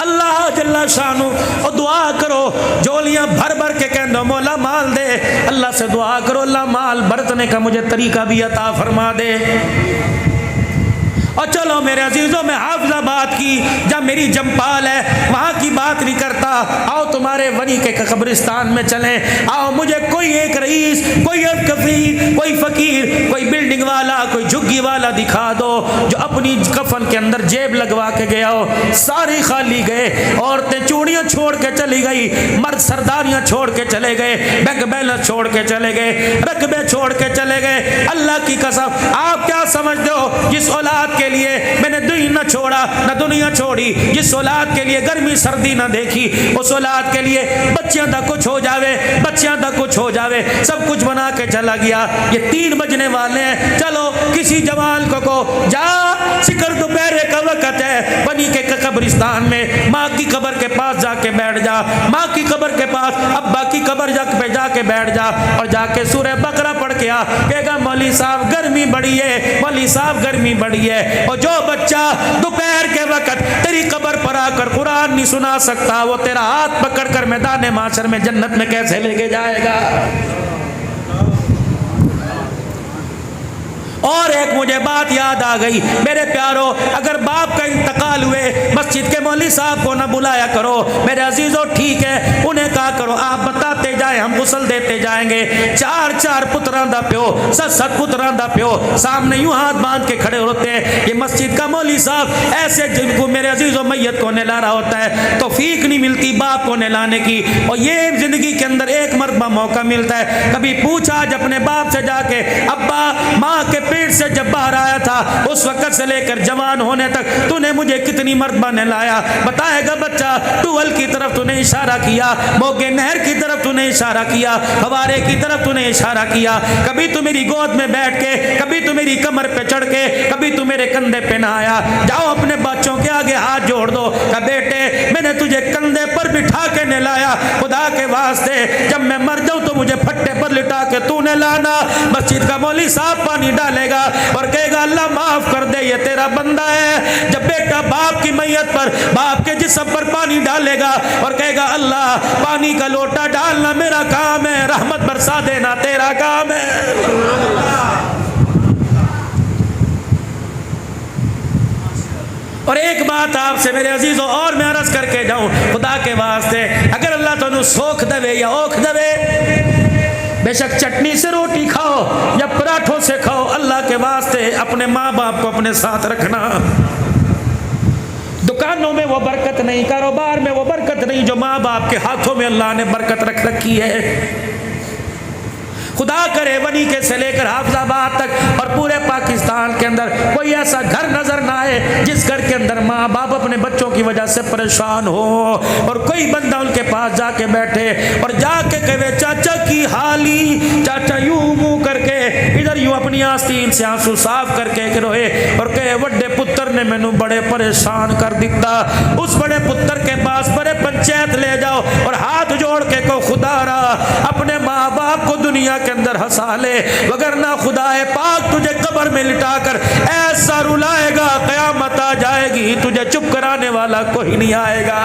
अल्लाह जल्ला शानू और दुआ करो, झोलियां भर भर के कहना मौला माल दे। अल्लाह से दुआ करो अल्लाह माल बरतने का मुझे तरीका भी अता फरमा दे। और चलो मेरे अजीजों में हाफिजाबाद की जब मेरी जमपाल है वहाँ की बात नहीं करता, आओ तुम्हारे वनी के कब्रिस्तान में चलें। आओ मुझे कोई एक रईस, कोई एक कफीर, कोई फकीर, कोई बिल्डिंग वाला, कोई झुग्गी वाला दिखा दो जो अपनी कफन के अंदर जेब लगवा के गया हो। सारे खाली गए, औरतें चूड़ियाँ छोड़ के चली गई, मर्द सरदारियाँ छोड़ के चले गए, बैंक बैलेंस छोड़ के चले गए, रकबे छोड़ के चले गए। अल्लाह की कसम आप क्या समझते हो जिस औलाद के लिए मैंने दुनिया न छोड़ा न दुनिया छोड़ी, जिस औलाद के लिए गर्मी सर्दी न देखी, उस औलाद के लिए बच्चियां तक कुछ हो जावे, बच्चियां तक कुछ हो जावे, सब कुछ बना के चला गया। ये 3 बजने वाले हैं, चलो किसी जवान को जा, सिकर दोपहर का वक्त है, बनी के कब्रिस्तान में माँ की कब्र के पास जाके बैठ जा, माँ की कब्र के पास अब्बा की कब्र पे जाके बैठ जा और जाके सूरह बकरा पढ़ के आ। कहेगा मौली साहब गर्मी बड़ी है, मौली साहब गर्मी बड़ी है। और जो बच्चा दोपहर के वक्त तेरी कब्र पर आकर कुरान नहीं सुना सकता, वो तेरा हाथ पकड़कर मैदान माशर में जन्नत में कैसे लेके जाएगा। और एक मुझे बात याद आ गई मेरे प्यारो, अगर बाप का इंतकाल हुए मस्जिद के मौलवी साहब को ना बुलाया करो मेरे अजीजों, ठीक है उन्हें कहा करो आप बताते जाए हम गुस्ल देते जाएंगे। 4 पुत्रां दा प्यो, 7 पुत्रां दा प्यो सामने यूं हाथ बांध के खड़े होते हैं। ये मस्जिद का मौलवी साहब ऐसे जिनको मेरे अजीजों मैयत को नहला रहा होता है, तौफीक नहीं मिलती बाप को नहलाने की। और ये जिंदगी के अंदर एक मरतबा मौका मिलता है, कभी पूछा आज अपने बाप से जाके अब्बा माँ के पेट से जब बाहर आया था उस वक्त से लेकर जवान होने तक तूने मुझे कितनी मरतबा नहलाया। बताएगा बच्चा, टूवल की तरफ तूने इशारा किया, मोगे नहर की तरफ तूने इशारा किया, फवारे की तरफ तूने इशारा किया, कभी तू मेरी गोद में बैठ के, कभी तू मेरी कमर पे चढ़ के, कभी तू मेरे कंधे पे नहाया। जाओ अपने बच्चों के आगे हाथ जोड़ दो, कहा बेटे मैंने तुझे कंधे पर बिठा के नहलाया, खुदा के वास्ते जब मैं मर जाऊं तो मुझे फट्टे पर लिटा के तू नहलाना। मस्जिद का मौलवी साहब पानी डालेगा और कहेगा अल्लाह माफ कर दे ये तेरा बंदा है। जब बेटा बाप की मैयत पर, बाप के जिस्म पर पानी डालेगा और कहेगा अल्लाह पानी का लोटा डालना मेरा काम है, रहमत बरसा देना तेरा काम है। और एक बात आपसे मेरे अजीजों और मैं अर्ज करके जाऊं, खुदा के वास्ते अगर अल्लाह तुहानू सोख देवे या औख देवे, बेशक चटनी से रोटी खाओ या पराठों से खाओ, अल्लाह के वास्ते अपने माँ बाप को अपने साथ रखना। दुकानों में वो बरकत नहीं, कारोबार में वो बरकत नहीं जो माँ बाप के हाथों में अल्लाह ने बरकत रख रखी है। खुदा करे वनी के से लेकर हाफिजाबाद तक और पूरे पाकिस्तान के अंदर कोई ऐसा घर नजर ना आए जिस घर के अंदर माँ बाप अपने बच्चों की वजह से परेशान हो और कोई बंदा उनके पास जाके बैठे और जाके कहे चाचा की हाली, चाचा यूं मुंह करके इधर यूं अपनी आस्तीन से आंसू साफ करके रोए और कहे बड़े पुत्र ने मैनू बड़े परेशान कर दिता। उस बड़े पुत्र के पास बड़े पंचायत ले जाओ और हाथ जोड़ के को खुदा रहा अपने माँ बाप को दुनिया के अंदर हंसा ले, वगरना खुदाए पाक तुझे कब्र में लिटाकर ऐसा रुलाएगा कयामत आ जाएगी तुझे चुप कराने वाला कोई नहीं आएगा।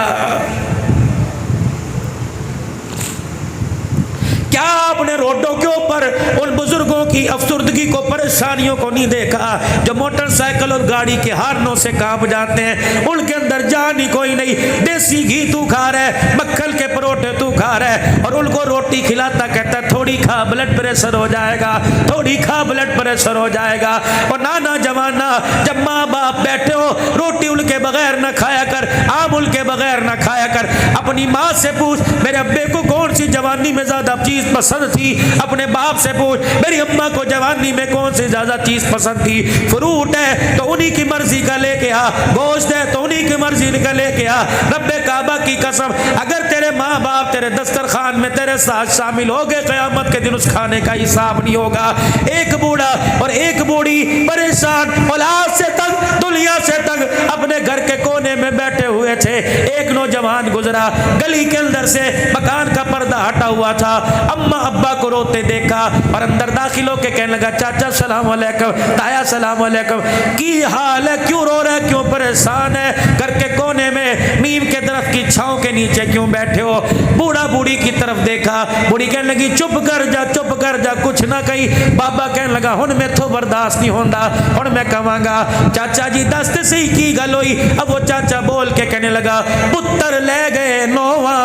क्या आपने रोडों के ऊपर उन बुजुर्गों की अफसुर्दगी को, परेशानियों को नहीं देखा जो मोटरसाइकिल और गाड़ी के हार्नों से कांप जाते हैं? उनके अंदर जान ही कोई नहीं, देसी घी तू खा रहा है, मक्खन के परोठे तू खा रहा है और उनको रोटी खिलाता कहता है थोड़ी खा ब्लड प्रेशर हो जाएगा, थोड़ी खा ब्लड प्रेशर हो जाएगा। और नाना जमाना जब माँ बाप बैठे हो रोटी उनके बगैर न खाया कर, आम उनके बगैर न खाया कर। अपनी माँ से पूछ मेरे अब्बे को कौन सी जवानी में ज्यादा चीज पसंद थी, अपने बाप से पूछ मेरी अम्मा को जवानी में कौन सी ज्यादा चीज पसंद थी। फ्रूट है तो उन्हीं की मर्जी का लेके आ, गोश्त है तो उन्हीं की मर्जी का लेके आ। रब्बे काबा की कसम अगर तेरे माँ बाप तेरे दस्तरखान में तेरे साथ शामिल हो गए कयामत के दिन उस खाने का हिसाब नहीं होगा। एक बूढ़ा और एक बूढ़ी परेशान औलाद से तंग दुनिया से तंग अपने घर के कोने में बैठे हुए थे। एक नौजवान गुजरा, गली के अंदर से मकान का पर्दा हटा हुआ था, अम्मा अब्बा को रोते देखा और अंदर दाखिल होके कहने लगा चाचा सलाम अलैकुम, ताया सलाम अलैकुम, की हाल है, क्यों रो रहा है, क्यों परेशान है? घर के कोने में नीम के दरख्त की छांव के नीचे क्यों बैठे हो? बूढ़ा बूढ़ी की तरफ देखा, बूढ़ी कहने लगी चुप कर जा, कुछ ना कही। बाबा कहने लगा हुण मैथों बर्दाश्त नहीं होंदा, हुण मैं कहांगा। चाचा जी दस ते सही की गल होई। अब वो चाचा बोल के कहने लगा पुत्तर ले गए नौवा,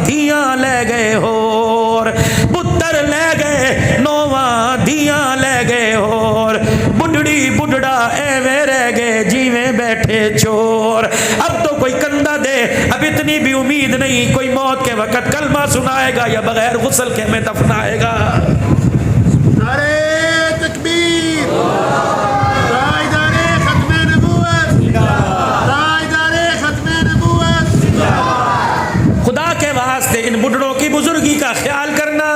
धियां ले गए होर, पुत्तर ले गए नौवा, धियां ले गए होर, बुढ़ड़ी बुढ़ड़ा एवें रह गए जीवें बैठे चोर। अब तो कोई कंधा दे, अब इतनी भी उम्मीद नहीं, कोई मौत के वक्त कलमा सुनाएगा या बगैर गुस्ल के में दफनाएगा। नारे तकबीर, ताजदारे खत्मे नबूवत, ताजदारे खत्मे नबूवत। खुदा के वास्ते इन बुढ़ड़ों की बुजुर्गी का ख्याल करना।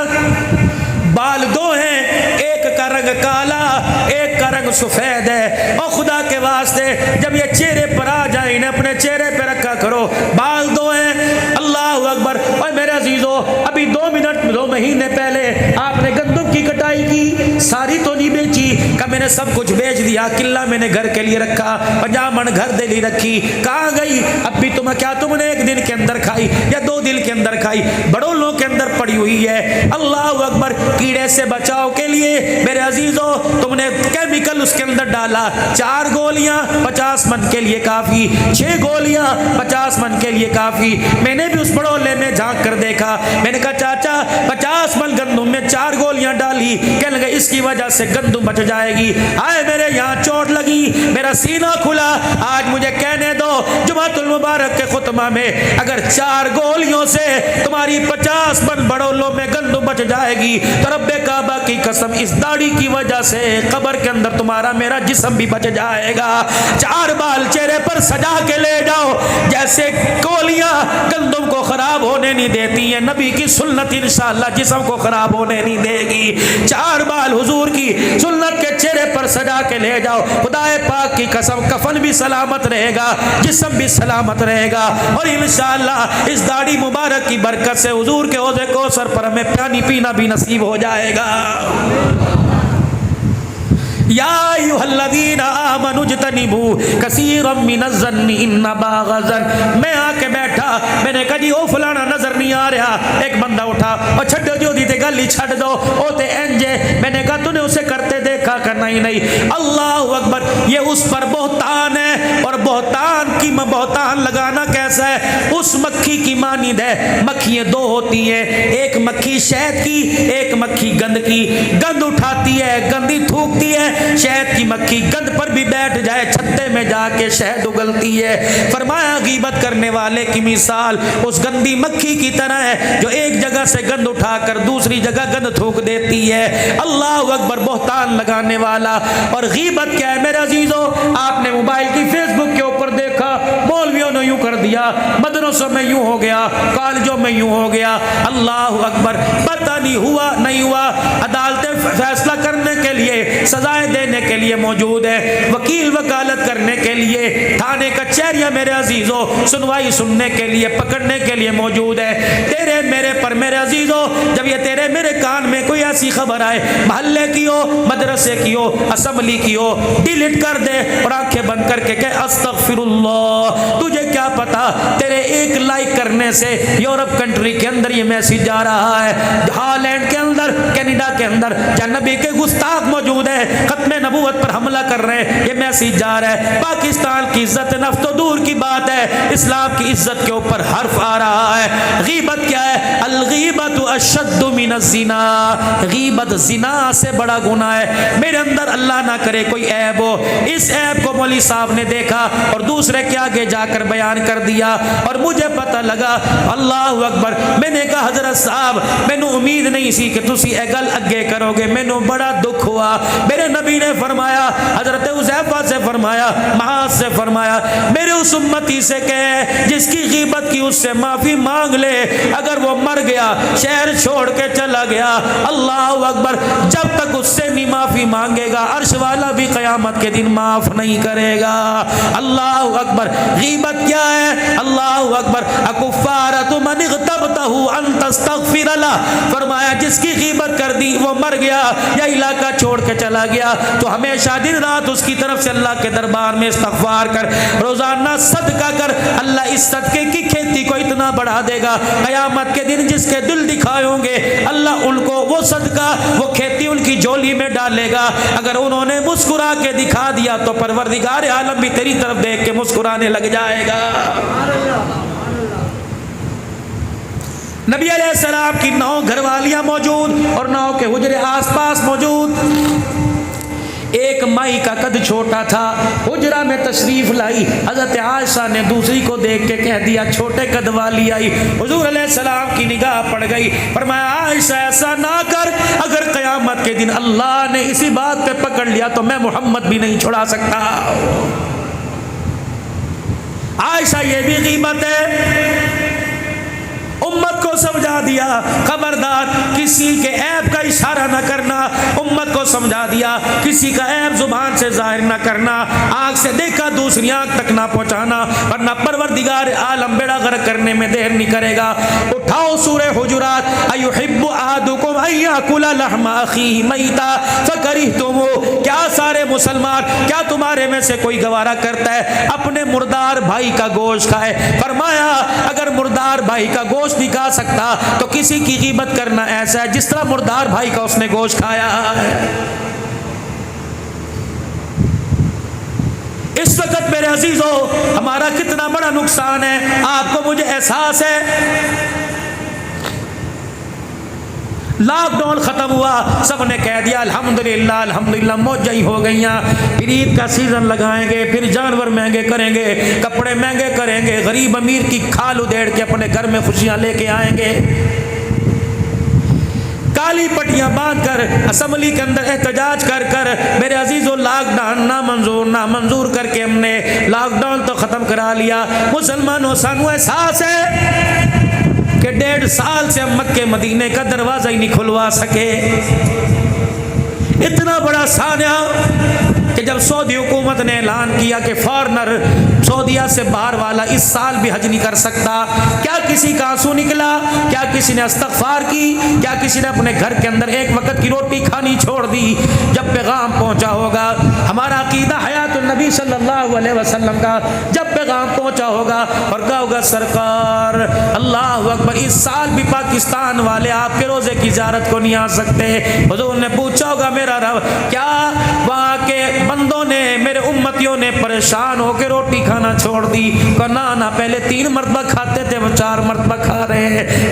बाल दो हैं, एक का रंग काला, एक का रंग सफेद है। और खुदा के वास्ते जब ये चेहरे पर आ जाए इन्हें अपने चेहरे पे रखा करो। बाल दो हैं, अल्लाह अकबर। और मेरे अजीजों, अभी 2 महीने पहले आपने गंदम की कटाई की, सारी तो नहीं बेची, का मैंने सब कुछ बेच दिया, किला मैंने घर के लिए रखा, 50 मन घर दे लिए रखी, कहाँ गई? अब भी तुमने 1 दिन के अंदर खाई या 2 दिन के अंदर खाई? बड़ों के अंदर पड़ी हुई है। अल्लाह अकबर। कीड़े से बचाव के लिए मेरे अजीजों तुमने केमिकल उसके अंदर डाला। 4 गोलियां 50 मन के लिए काफी, 6 गोलियां 50 मन के लिए काफी। मैंने भी उस बड़ोले में झांक कर देखा, मैंने कहा चाचा 50 मन गंदम में 4 गोलियां डाली, कहने लगे इसकी वजह से गंदम बच जाएगी। आए मेरे यहाँ चोट लगी, मेरा सीना खुला। आज मुझे कहने दो जुमातुल मुबारक के खुतमा में अगर 4 गोलियों से तुम्हारी 50 मन बड़ोलों में गंदम बच जाएगी तो रब्बे काबा की कसम इस दाढ़ी की वजह से कब्र के अंदर तुम्हारा मेरा जिस्म भी बच जाएगा। 4 बाल चेहरे पर सजा के ले जाओ, जैसे गोलियां गंदम को खराब होने नहीं देती है, नबी की सुन्नत इंशाअल्लाह जिस्म को खराब होने नहीं देगी। 4 बाल हुजूर की सुन्नत के चेहरे पर सजा के ले जाओ, खुदाए पाक की कसम कफन भी सलामत रहेगा, जिस्म भी सलामत रहेगा। और इंशाअल्लाह इस दाढ़ी मुबारक की बरकत से हुजूर के औज़े कौसर पर हमें पानी पीना भी नसीब हो जाएगा। या अय्युहल्लज़ीना आमनू इज्तनिबू कसीरम मिनज़्ज़न्नि इन्ना बाग़ज़न। मैं आके बैठा, मैंने कहा जी ओ फलाना नजर नहीं आ रहा। एक बंदा उठा और छड्डो जो दी ते गल ही छड्ड दो, ओ ते इंजे। मैंने कहा तूने उसे करते देखा करना ही नहीं। अल्लाह अकबर। ये उस पर बहतान है, और बहतान लगाना कैसा है? उस मक्खी की मानिंद है। मक्खियां 2 होती हैं, एक मक्खी शहद की, एक मक्खी गंद की। गंद उठाती है, गंदी थूकती है। शहद की मक्खी गंद पर भी बैठ जाए, छत्ते में जाके शहद उगलती है। फरमाया गीबत करने वाले की मिसाल उस गंदी मक्खी की तरह है जो एक जगह से गंद उठाकर दूसरी जगह गंद थूक देती है। अल्लाह अकबर। बहतान लगाने वाला। और गीबत क्या है मेरे अजीजों? आपने मोबाइल की फेसबुक के ऊपर देखा, मौलवियों ने यूं कर दिया, मदरसों में यूं हो गया, कॉलेजों में यूं हो गया। अल्लाह अकबर। पता नहीं हुआ नहीं हुआ, अदालतें फैसला करने के लिए, सजाएं देने के लिए मौजूद है, वकील वकालत करने के लिए, थाने कचहरियां मेरे अजीजों सुनवाई सुनने के लिए, पकड़ने के लिए मौजूद है। तेरे मेरे पर मेरे अजीजों जब ये तेरे मेरे कान में कोई ऐसी खबर आए, महल्ले की हो, मदरसे की हो, असम्बली की हो, डिलीट कर दे और आंखें बंद करके कह अस्तगफिरुल्लाह। तुझे क्या पता तेरे एक लाइक करने से यूरोप कंट्री के अंदर ये मैसेज जा रहा है, हॉलैंड के अंदर, कनाडा के अंदर जहाँ नबी के गुस्ताख मौजूद है, खत्मे नबूवत पर हमला कर रहे हैं, ये मैसेज जा रहा है। पाकिस्तान की इज्जत नफ्स तो दूर की बात है, इस्लाम की इज्जत के ऊपर हर्फ आ रहा है। गीबत क्या है? अल-गीबतु अशद्दु मिनज़-ज़िना। गीबत जिना से बड़ा गुनाह है। मेरे अंदर अल्लाह ना करे कोई ऐब हो, इस ऐब को मौलवी साहब ने देखा और दूसरे के आगे जाकर बयान कर दिया और मुझे पता लगा। अल्लाह अकबर। मैंने कहा हजरत साहब मैनू उम्मीद नहीं सी कि तुसी ए गल अगे करोगे, मैनू बड़ा दुख हुआ। मेरे नबी ने फरमाया, हजरत हुज़ैफा से फरमाया, महाज से फरमाया, मेरे उस उम्मती से कहे जिसकी गीबत की उससे माफी मांग ले, अगर वो मर गया, शहर छोड़ के चला गया, अल्लाह अकबर, जब तक उससे नहीं माफी मांगेगा अर्श वाला भी क़यामत के दिन माफ नहीं करेगा। अल्लाह अकबर। गीबत क्या है? अल्लाह अल्लाहु अकबर अकुफ़ारतु मन इग़्तबतहु अन तस्तग़फ़िर लह, फरमाया जिसकी गीबत कर दी वो मर गया या इलाका छोड़ के चला गया तो हमेशा दिन रात उसकी तरफ से अल्लाह के दरबार में इस्तग़फ़ार कर, रोजाना सदका कर, अल्लाह इस सदके की खेती को इतना बढ़ा देगा क़यामत के दिन जिसके दिल दिखाए होंगे अल्लाह उनको वो सदका वो खेती उनकी झोली में डालेगा। अगर उन्होंने मुस्कुरा के दिखा दिया तो परवरदिगार आलम भी तेरी तरफ देख के मुस्कुराने लग जाएगा। नबी अलैहिस्सलाम की 9 घरवालियां मौजूद और 9 के हुजरे आसपास मौजूद। एक माई का कद छोटा था, हुजरा में तशरीफ लाई, हजरत आयशा ने दूसरी को देख के कह दिया छोटे कद वाली आई। हुजूर अलैहिस्सलाम की निगाह पड़ गई, फरमाया आयशा ऐसा ना कर, अगर क़यामत के दिन अल्लाह ने इसी बात पे पकड़ लिया तो मैं मोहम्मद भी नहीं छुड़ा सकता। आयशा ये भी कीमत है, उम्मत को समझा दिया खबरदार किसी के ऐब का इशारा न करना, उम्मत को समझा दिया किसी का ऐब जुबान से जाहिर न करना, आँख से देखा दूसरी आँख तक ना पहुँचाना, वरना परवरदिगार आलम बेड़ा गर्क करने में देर नहीं करेगा। उठाओ सूरह हुजुरात, अयुहिब्बु अहदुकुम अन याकुला लहमा अखीहि मैता फकरिहतुमूह, क्या सारे मुसलमान, क्या तुम्हारे में से कोई गवारा करता है अपने मुर्दार भाई का गोश्त खाए? फरमाया अगर मुर्दार भाई का गोश्त नहीं खा सकता तो किसी की ग़ीबत करना ऐसा है जिस तरह मुर्दार भाई का उसने गोश्त खाया है। इस वक्त मेरे अजीजों हमारा कितना बड़ा नुकसान है, आपको मुझे एहसास है। लॉकडाउन खत्म हुआ, सबने कह दिया अल्हम्दुलिल्लाह अल्हम्दुलिल्लाह मौज ही हो गई, फिर ईद का सीजन लगाएंगे, फिर जानवर महंगे करेंगे, कपड़े महंगे करेंगे, गरीब अमीर की खाल उधेड़ के अपने घर में खुशियां लेके आएंगे। काली पट्टियां बांध कर असम्बली के अंदर एहतजाज कर कर मेरे अजीजों लॉकडाउन ना मंजूर करके हमने लॉकडाउन तो खत्म करा लिया। मुसलमानों सानू एहसास है कि 1.5 साल से हम मक्के मदीने का दरवाजा ही नहीं खुलवा सके। इतना बड़ा सान्या कि जब सऊदी हुकूमत ने ऐलान किया कि फॉरनर सऊदिया से बाहर वाला इस साल भी हज नहीं कर सकता, क्या किसी का आंसू निकला? क्या किसी ने इस्तग़फ़ार की? क्या किसी ने अपने घर के अंदर एक वक्त की रोटी खानी छोड़ दी? जब पैगाम पहुंचा होगा, हमारा अकीदा हयातुन नबी सल्लल्लाहु अलैहि वसल्लम का, जब पैगाम पहुंचा होगा और कहा होगा सरकार अल्लाह अकबर इस साल भी पाकिस्तान वाले आपके रोजे की ज़ियारत को नहीं आ सकते। हुज़ूर ने पूछा होगा मेरा रब क्या वहाँ के बंदों ने, मेरे उम्मतियों ने परेशान होकर रोटी खाना छोड़ दी? ना ना, पहले 3 मरतबा खाते थे, वो 4 मरतबा खा रहे हैं।